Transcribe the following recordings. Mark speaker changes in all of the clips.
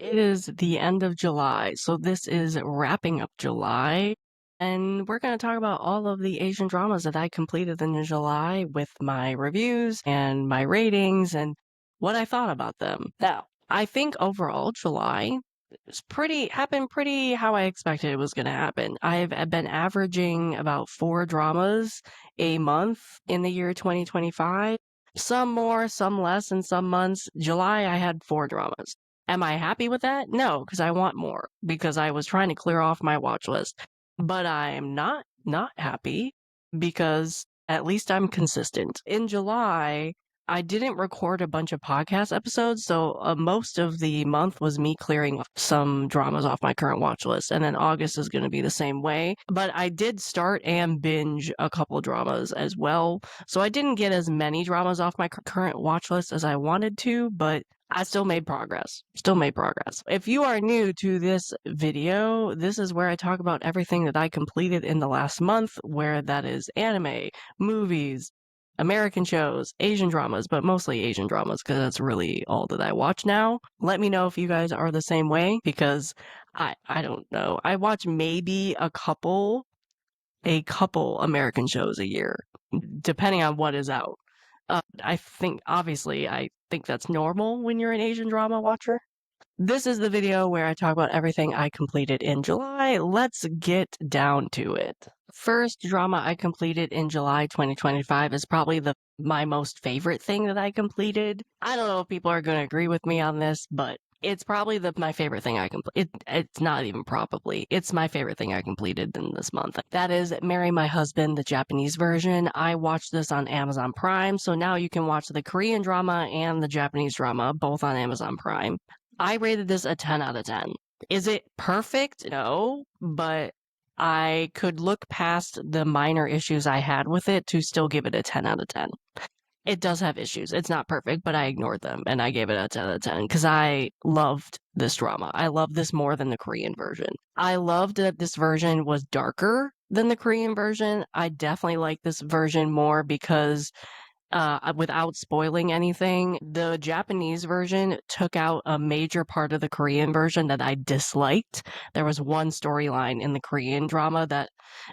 Speaker 1: It is the end of July, so this is wrapping up July, and we're going to talk about all of the Asian dramas that I completed in July with my reviews and my ratings and what I thought about them. Now, I think overall July happened pretty how I expected it was going to happen. I've been averaging about 4 dramas a month in the year 2025. Some more, some less in some months. July, I had 4 dramas. Am I happy with that? No, because I want more, because I was trying to clear off my watch list. But I am not happy because at least I'm consistent. In July, I didn't record a bunch of podcast episodes, so most of the month was me clearing some dramas off my current watch list, and then August is going to be the same way. But I did start and binge a couple dramas as well, so I didn't get as many dramas off my current watch list as I wanted to, but I still made progress. If you are new to this video, this is where I talk about everything that I completed in the last month, where that is anime, movies, American shows, Asian dramas, but mostly Asian dramas because that's really all that I watch now. Let me know if you guys are the same way because I don't know. I watch maybe a couple American shows a year, depending on what is out. I think that's normal when you're an Asian drama watcher. This is the video where I talk about everything I completed in July. Let's get down to it. First drama I completed in July 2025 is probably my most favorite thing that I completed. I don't know if people are going to agree with me on this, but it's probably my favorite thing I completed. It's not even probably. It's my favorite thing I completed in this month. That is Marry My Husband, the Japanese version. I watched this on Amazon Prime, so now you can watch the Korean drama and the Japanese drama, both on Amazon Prime. I rated this a 10 out of 10. Is it perfect? No, but I could look past the minor issues I had with it to still give it a 10 out of 10. It does have issues. It's not perfect, but I ignored them and I gave it a 10 out of 10 because I loved this drama. I love this more than the Korean version. I loved that this version was darker than the Korean version. I definitely like this version more because without spoiling anything, the Japanese version took out a major part of the Korean version that I disliked. There was one storyline in the Korean drama that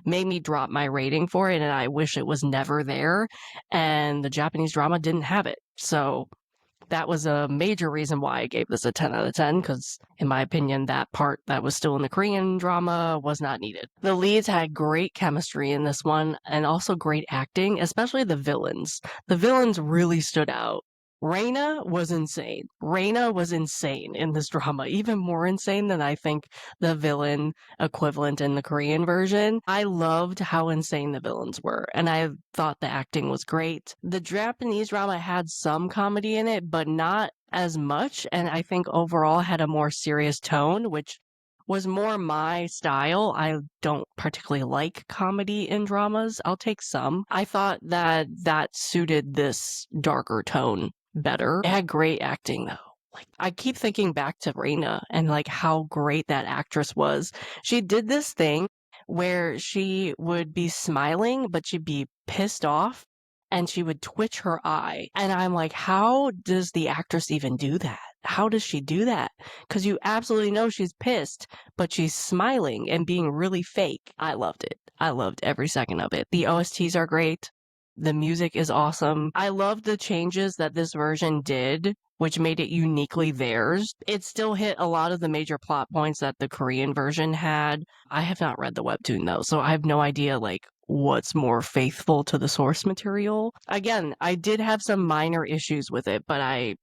Speaker 1: made me drop my rating for it, and I wish it was never there. And the Japanese drama didn't have it. So that was a major reason why I gave this a 10 out of 10, because in my opinion, that part that was still in the Korean drama was not needed. The leads had great chemistry in this one and also great acting, especially the villains. The villains really stood out. Reina was insane. Reina was insane in this drama, even more insane than I think the villain equivalent in the Korean version. I loved how insane the villains were, and I thought the acting was great. The Japanese drama had some comedy in it, but not as much, and I think overall had a more serious tone, which was more my style. I don't particularly like comedy in dramas. I'll take some. I thought that suited this darker tone better. It had great acting though. Like, I keep thinking back to Reina and like how great that actress was. She did this thing where she would be smiling, but she'd be pissed off and she would twitch her eye. And I'm like, how does the actress even do that? How does she do that? Because you absolutely know she's pissed, but she's smiling and being really fake. I loved it. I loved every second of it. The OSTs are great. The music is awesome. I love the changes that this version did, which made it uniquely theirs. It still hit a lot of the major plot points that the Korean version had. I have not read the webtoon though, so I have no idea like what's more faithful to the source material. Again, I did have some minor issues with it, but I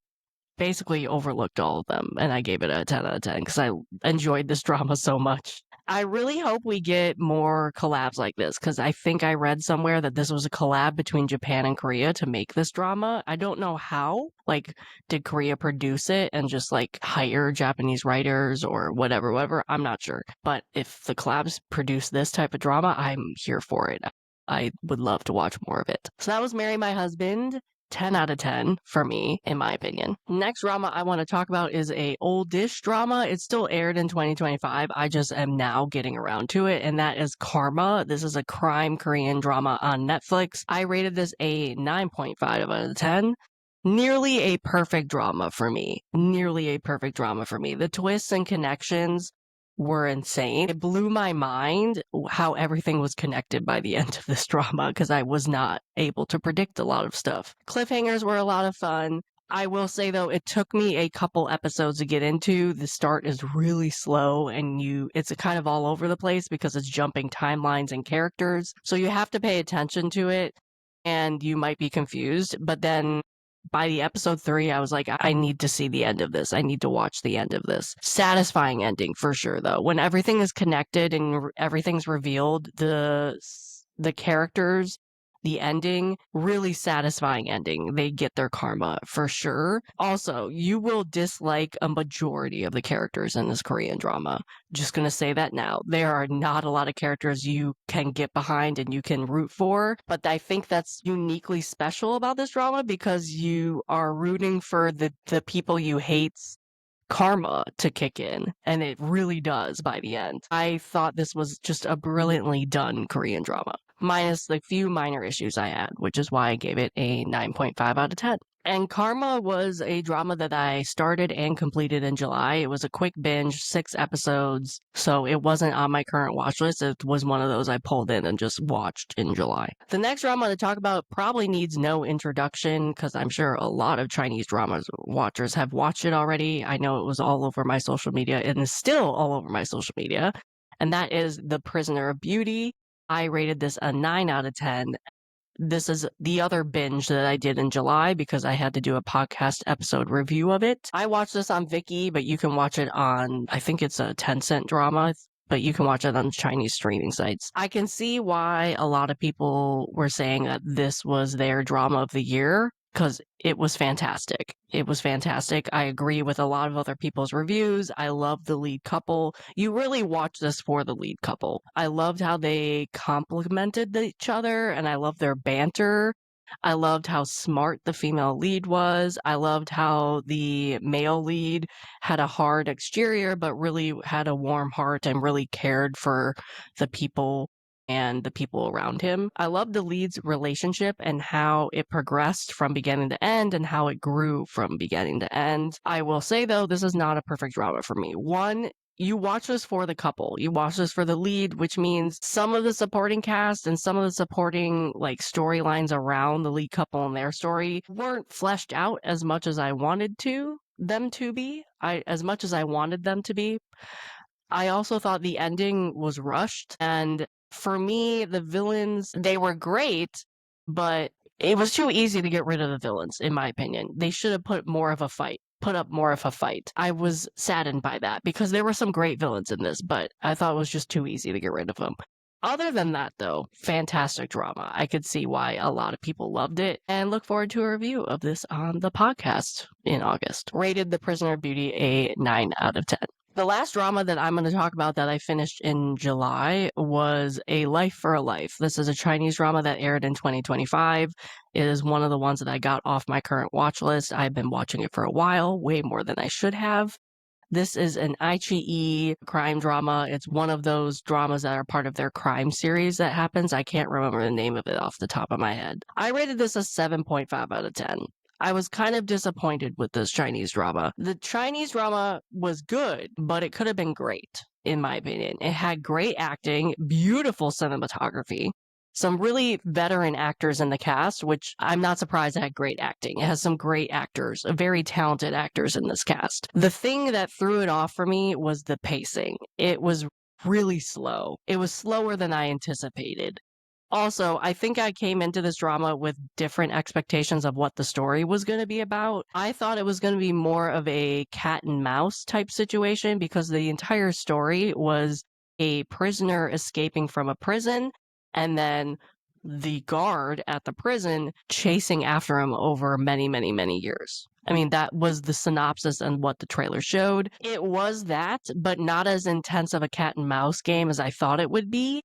Speaker 1: basically overlooked all of them and I gave it a 10 out of 10 because I enjoyed this drama so much. I really hope we get more collabs like this because I think I read somewhere that this was a collab between Japan and Korea to make this drama. I don't know how. Like, did Korea produce it and just like hire Japanese writers or whatever? I'm not sure. But if the collabs produce this type of drama, I'm here for it. I would love to watch more of it. So that was Marry My Husband. 10 out of 10 for me, in my opinion. Next drama I want to talk about is a oldish drama. It still aired in 2025. I just am now getting around to it, and that is Karma. This is a crime Korean drama on Netflix. I rated this a 9.5 out of 10. nearly a perfect drama for me. Nearly a perfect drama for me. The twists and connections were insane. It blew my mind how everything was connected by the end of this drama because I was not able to predict a lot of stuff. Cliffhangers were a lot of fun. I will say though, it took me a couple episodes to get into. The start is really slow and it's a kind of all over the place because it's jumping timelines and characters. So you have to pay attention to it and you might be confused. But then by the episode 3, I was like, I need to see the end of this. I need to watch the end of this. Satisfying ending for sure though. When everything is connected and everything's revealed, the characters, the ending, really satisfying ending. They get their karma for sure. Also, you will dislike a majority of the characters in this Korean drama. Just gonna say that now. There are not a lot of characters you can get behind and you can root for, but I think that's uniquely special about this drama because you are rooting for the people you hate's karma to kick in, and it really does by the end. I thought this was just a brilliantly done Korean drama, minus the few minor issues I had, which is why I gave it a 9.5 out of 10. And Karma was a drama that I started and completed in July. It was a quick binge, 6 episodes, so it wasn't on my current watch list. It was one of those I pulled in and just watched in July. The next drama to talk about probably needs no introduction because I'm sure a lot of Chinese dramas watchers have watched it already. I know it was all over my social media and is still all over my social media, and that is The Prisoner of Beauty. I rated this a 9 out of 10. This is the other binge that I did in July because I had to do a podcast episode review of it. I watched this on Viki, but you can watch it on, I think it's a Tencent drama, but you can watch it on Chinese streaming sites. I can see why a lot of people were saying that this was their drama of the year because it was fantastic. It was fantastic. I agree with a lot of other people's reviews. I love the lead couple. You really watch this for the lead couple. I loved how they complemented each other, and I loved their banter. I loved how smart the female lead was. I loved how the male lead had a hard exterior, but really had a warm heart and really cared for the people and the people around him. I love the lead's relationship and how it progressed from beginning to end and how it grew from beginning to end. I will say though, this is not a perfect drama for me. One, you watch this for the couple. You watch this for the lead, which means some of the supporting cast and some of the supporting like storylines around the lead couple and their story weren't fleshed out as much as I wanted them to be. As much as I wanted them to be. I also thought the ending was rushed, and for me, the villains, they were great, but it was too easy to get rid of the villains, in my opinion. They should have put up more of a fight. I was saddened by that because there were some great villains in this, but I thought it was just too easy to get rid of them. Other than that, though, fantastic drama. I could see why a lot of people loved it and look forward to a review of this on the podcast in August. Rated The Prisoner of Beauty a 9 out of 10. The last drama that I'm going to talk about that I finished in July was A Life for a Life. This is a Chinese drama that aired in 2025. It is one of the ones that I got off my current watch list. I've been watching it for a while, way more than I should have. This is an iQIYI crime drama. It's one of those dramas that are part of their crime series that happens. I can't remember the name of it off the top of my head. I rated this a 7.5 out of 10. I was kind of disappointed with this Chinese drama. The Chinese drama was good, but it could have been great, in my opinion. It had great acting, beautiful cinematography, some really veteran actors in the cast, which I'm not surprised it had great acting. It has some great actors, very talented actors in this cast. The thing that threw it off for me was the pacing. It was really slow. It was slower than I anticipated. Also, I think I came into this drama with different expectations of what the story was going to be about. I thought it was going to be more of a cat and mouse type situation because the entire story was a prisoner escaping from a prison and then the guard at the prison chasing after him over many, many, many years. I mean, that was the synopsis and what the trailer showed. It was that, but not as intense of a cat and mouse game as I thought it would be.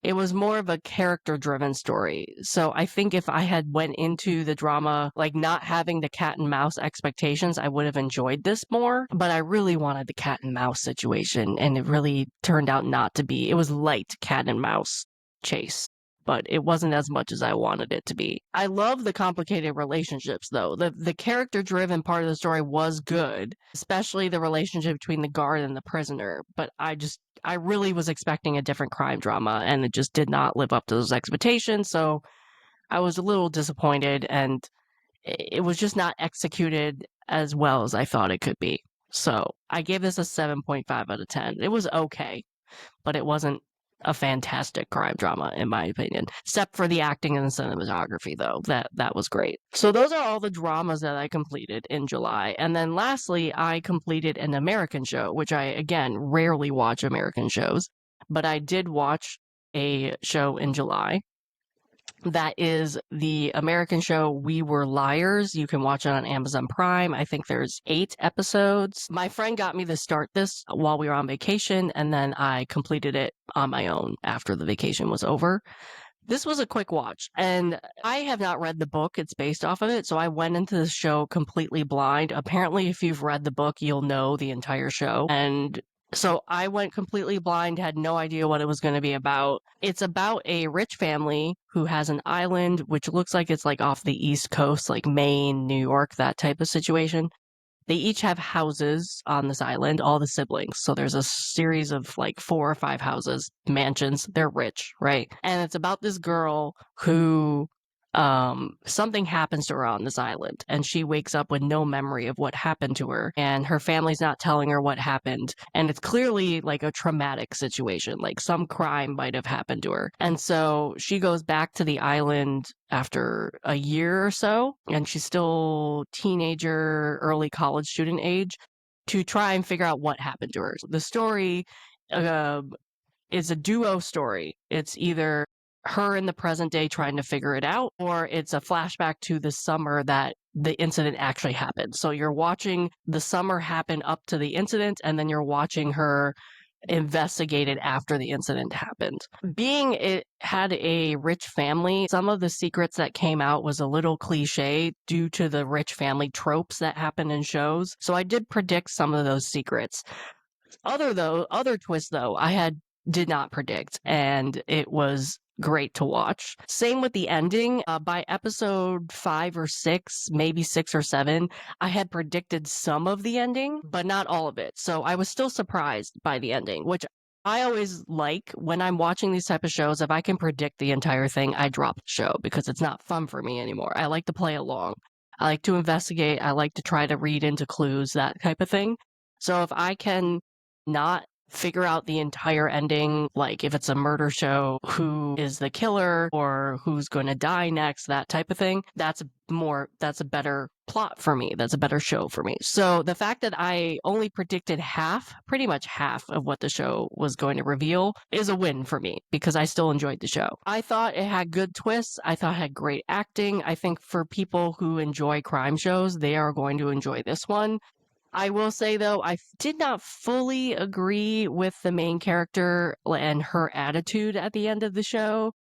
Speaker 1: It was more of a character-driven story. So I think if I had went into the drama, like not having the cat and mouse expectations, I would have enjoyed this more. But I really wanted the cat and mouse situation, and it really turned out not to be. It was light cat and mouse chase. but it wasn't as much as I wanted it to be. I love the complicated relationships, though. The character-driven part of the story was good, especially the relationship between the guard and the prisoner, but I really was expecting a different crime drama, and it just did not live up to those expectations, so I was a little disappointed, and it was just not executed as well as I thought it could be. So I gave this a 7.5 out of 10. It was okay, but it wasn't a fantastic crime drama, in my opinion. Except for the acting and the cinematography, though. That was great. So those are all the dramas that I completed in July. And then lastly, I completed an American show, which I, again, rarely watch American shows. But I did watch a show in July. That is the American show We Were Liars. You can watch it on Amazon Prime. I think there's 8 episodes. My friend got me to start this while we were on vacation, and then I completed it on my own after the vacation was over. This was a quick watch, and I have not read the book it's based off of it, so I went into the show completely blind. Apparently, if you've read the book, you'll know the entire show, and so I went completely blind, had no idea what it was going to be about. It's about a rich family who has an island, which looks like it's like off the East Coast, like Maine, New York, that type of situation. They each have houses on this island, all the siblings. So there's a series of like 4 or 5 houses, mansions. They're rich, right? And it's about this girl who something happens to her on this island, and she wakes up with no memory of what happened to her, and her family's not telling her what happened, and it's clearly like a traumatic situation, like some crime might have happened to her. And so she goes back to the island after a year or so, and she's still teenager, early college student age, to try and figure out what happened to her. The story is a duo story. It's either her in the present day trying to figure it out, or it's a flashback to the summer that the incident actually happened. So you're watching the summer happen up to the incident, and then you're watching her investigate it after the incident happened. Being it had a rich family, some of the secrets that came out was a little cliche due to the rich family tropes that happen in shows. So I did predict some of those secrets. Other twists though, did not predict, and it was great to watch. Same with the ending. By episode 5 or 6, maybe 6 or 7, I had predicted some of the ending, but not all of it. So I was still surprised by the ending, which I always like when I'm watching these type of shows. If I can predict the entire thing, I drop the show because it's not fun for me anymore. I like to play along. I like to investigate. I like to try to read into clues, that type of thing. So if I can not figure out the entire ending, like if it's a murder show, who is the killer or who's going to die next, that type of thing, that's a better plot for me. That's a better show for me. So the fact that I only predicted pretty much half of what the show was going to reveal is a win for me because I still enjoyed the show. I thought it had good twists. I thought it had great acting. I think for people who enjoy crime shows, they are going to enjoy this one. I will say, though, I did not fully agree with the main character and her attitude at the end of the show.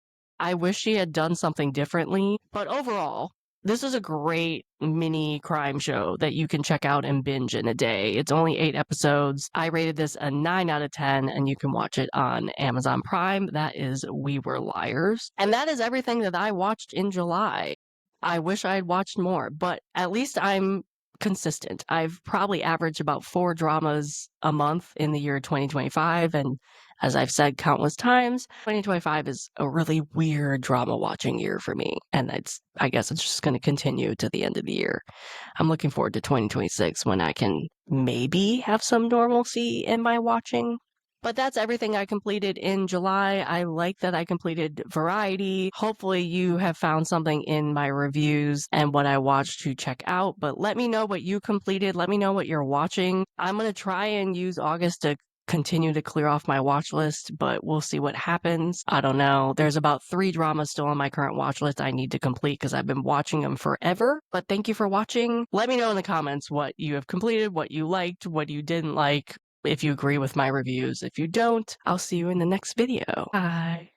Speaker 1: I wish she had done something differently. But overall, this is a great mini crime show that you can check out and binge in a day. It's only 8 episodes. I rated this a 9 out of 10, and you can watch it on Amazon Prime. That is We Were Liars. And that is everything that I watched in July. I wish I had watched more, but at least I'm consistent. I've probably averaged about 4 dramas a month in the year 2025, and as I've said countless times, 2025 is a really weird drama watching year for me, and I guess it's just going to continue to the end of the year. I'm looking forward to 2026 when I can maybe have some normalcy in my watching. But that's everything I completed in July. I like that I completed variety. Hopefully you have found something in my reviews and what I watched to check out. But let me know what you completed. Let me know what you're watching. I'm going to try and use August to continue to clear off my watch list, but we'll see what happens. I don't know. There's about 3 dramas still on my current watch list I need to complete because I've been watching them forever. But thank you for watching. Let me know in the comments what you have completed, what you liked, what you didn't like. If you agree with my reviews. If you don't, I'll see you in the next video. Bye.